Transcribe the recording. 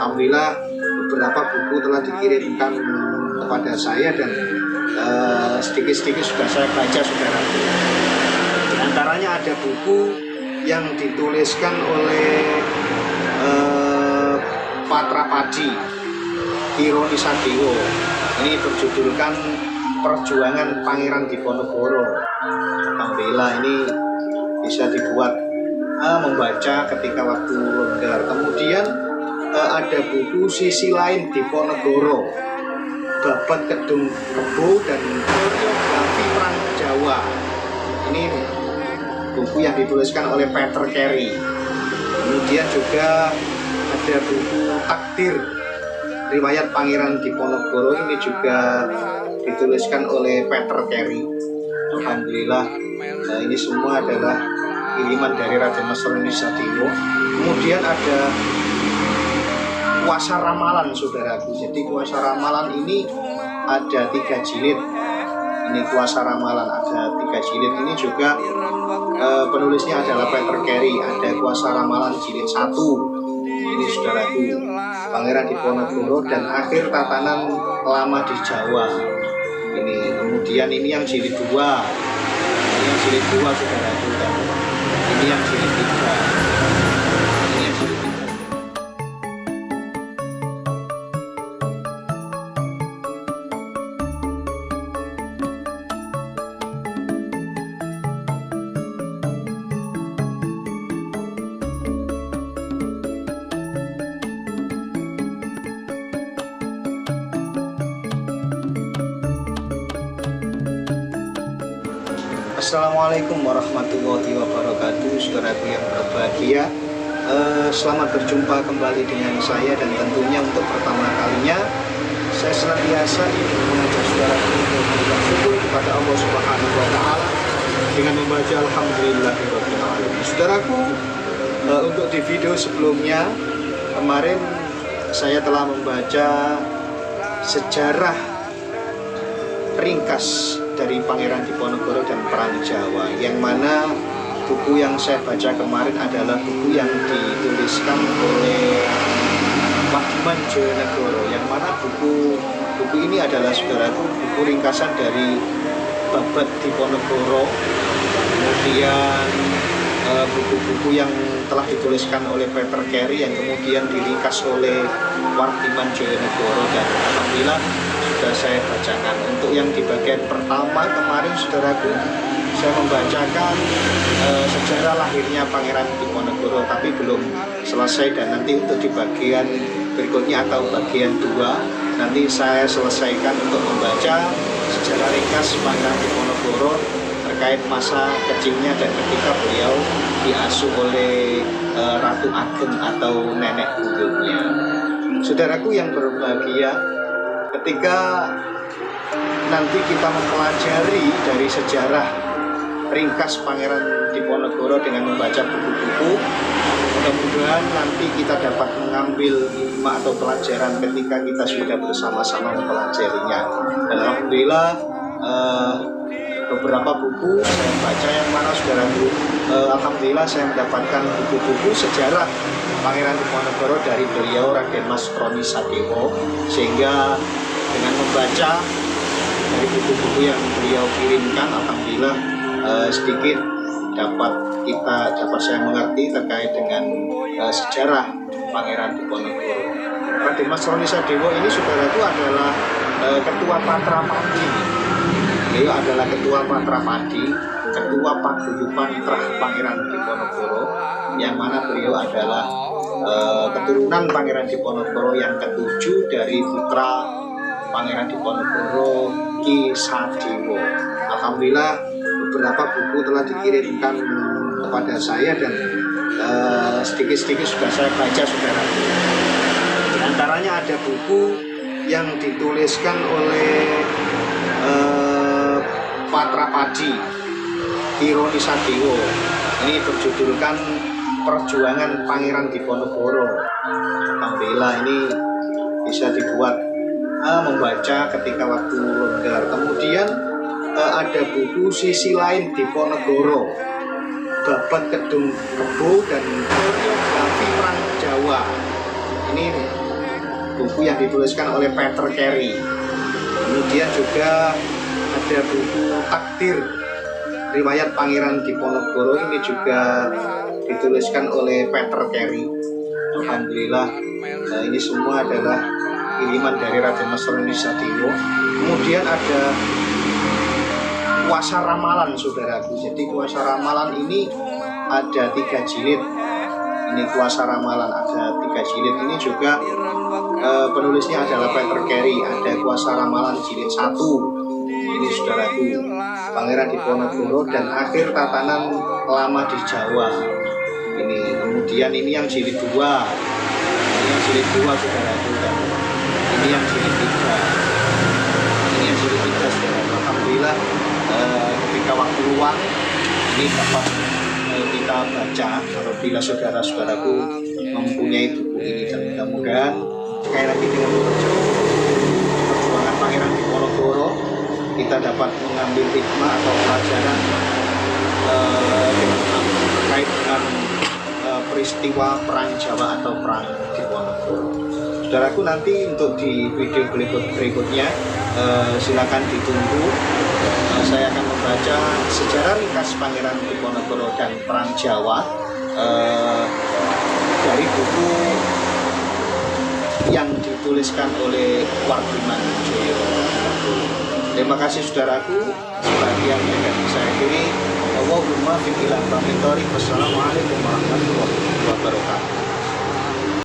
alhamdulillah beberapa buku telah dikirimkan kepada saya dan sedikit-sedikit sudah saya baca, saudara. Di antaranya ada buku yang dituliskan oleh Patrapadi Kironi Sadewo. Ini berjudulkan Perjuangan Pangeran Diponegoro. Alhamdulillah ini bisa dibuat membaca ketika waktu longgar. Kemudian ada buku Sisi Lain Diponegoro, Babat Kedung Kebo dan Koreografi Perang Jawa. Ini buku yang dituliskan oleh Peter Carey. Kemudian juga ada buku Takdir Riwayat Pangeran Diponegoro, ini juga dituliskan oleh Peter Carey. Alhamdulillah ini semua adalah kiriman dari Raden Mas Roni Sadewo. Kemudian ada Kuasa Ramalan, saudaraku. Jadi Kuasa Ramalan ini ada 3 jilid. Ini Kuasa Ramalan ada 3 jilid. Ini juga penulisnya adalah Peter Carey. Ada Kuasa Ramalan jilid 1. Ini saudaraku, Pangeran Diponegoro dan Akhir Tatanan Lama di Jawa. Ini kemudian ini yang jilid 2. Ini yang jilid 2, saudaraku. Dan ini yang jilid 3. Assalamualaikum warahmatullahi wabarakatuh, saudaraku yang berbahagia. Selamat berjumpa kembali dengan saya, dan tentunya untuk pertama kalinya saya senantiasa ingin mengajak saudaraku untuk bersyukur kepada Allah Subhanahu wa Ta'ala dengan membaca Alhamdulillahirabbil alamin. Saudaraku, untuk di video sebelumnya kemarin saya telah membaca sejarah ringkas dari Pangeran Diponegoro dan Perang Jawa, yang mana buku yang saya baca kemarin adalah buku yang dituliskan oleh Pak Diponegoro, yang mana buku ini adalah, saudaraku, buku ringkasan dari Babat Diponegoro. Kemudian buku-buku yang telah dituliskan oleh Peter Carey yang kemudian diringkas oleh Wardiman Joyonegoro, dan alhamdulillah sudah saya bacakan. Untuk yang di bagian pertama kemarin, saudaraku, saya membacakan sejarah lahirnya Pangeran Diponegoro, tapi belum selesai, dan nanti untuk di bagian berikutnya atau bagian 2 nanti saya selesaikan untuk membaca sejarah ringkas Pangeran Diponegoro terkait masa kecilnya dan ketika beliau diasuh oleh Ratu Ageng atau nenek buyutnya. Saudaraku yang berbahagia, ketika nanti kita mempelajari dari sejarah ringkas Pangeran Diponegoro dengan membaca buku-buku, mudah-mudahan nanti kita dapat mengambil hikmah atau pelajaran ketika kita sudah bersama-sama mempelajarinya. Dan alhamdulillah beberapa buku saya baca, yang mana saudaraku, alhamdulillah saya mendapatkan buku-buku sejarah Pangeran Diponegoro dari beliau Raden Mas Roni Sadewo, sehingga dengan membaca dari buku-buku yang beliau kirimkan, alhamdulillah sedikit dapat saya mengerti terkait dengan sejarah Pangeran Diponegoro. Raden Mas Roni Sadewo ini, saudaraku, adalah ketua Patrapadi. Beliau adalah ketua Patrapadi, ketua paguyuban Trah Pangeran Diponegoro, yang mana beliau adalah keturunan Pangeran Diponegoro yang ke-7 dari putra Pangeran Diponegoro, Ki Sadewo. Alhamdulillah beberapa buku telah dikirimkan kepada saya dan sedikit-sedikit sudah saya baca, saudara. Di antaranya ada buku yang dituliskan oleh Patrapadi Kironi Sadewo. Ini berjudulkan Perjuangan Pangeran Diponegoro. Alhamdulillah ini bisa dibuat membaca ketika waktu longgar. Kemudian ada buku Sisi Lain Diponegoro, Babat Kedung Kebo dan Koreografi Perang Jawa. Ini buku yang dituliskan oleh Peter Carey. Kemudian juga ada buku Takdir riwayat Pangeran Diponegoro, ini juga dituliskan oleh Peter Carey. Alhamdulillah, ini semua adalah kiriman dari Raden Mas Roni Sadewo. Kemudian ada Kuasa Ramalan, saudaraku. Jadi Kuasa Ramalan ini ada 3 jilid. Ini Kuasa Ramalan ada 3 jilid. Ini juga penulisnya adalah Peter Carey. Ada Kuasa Ramalan jilid 1. Ini saudaraku, Pangeran Diponegoro dan Akhir Tatanan Lama di Jawa. Ini kemudian ini yang jilid 2. Ini yang jilid 2 saudaraku, dan ini yang jilid 3. Ini yang jilid 3 saudaraku. Alhamdulillah, ketika waktu luang ini dapat kita baca apabila saudara-saudaraku mempunyai buku ini, dan mudah-mudahan sekali lagi dengan perjuangan Pangeran Diponegoro kita dapat mengambil hikmah atau pelajaran terkait dengan peristiwa Perang Jawa atau Perang Diponegoro. Saudaraku, nanti untuk di video berikutnya silakan ditunggu. Saya akan membaca sejarah ringkas Pangeran Diponegoro dan Perang Jawa dari buku yang dituliskan oleh Wardiman Joyo. Terima kasih saudaraku. Sebagian yang akan saya akhiri. Wassalamualaikum warahmatullahi wabarakatuh.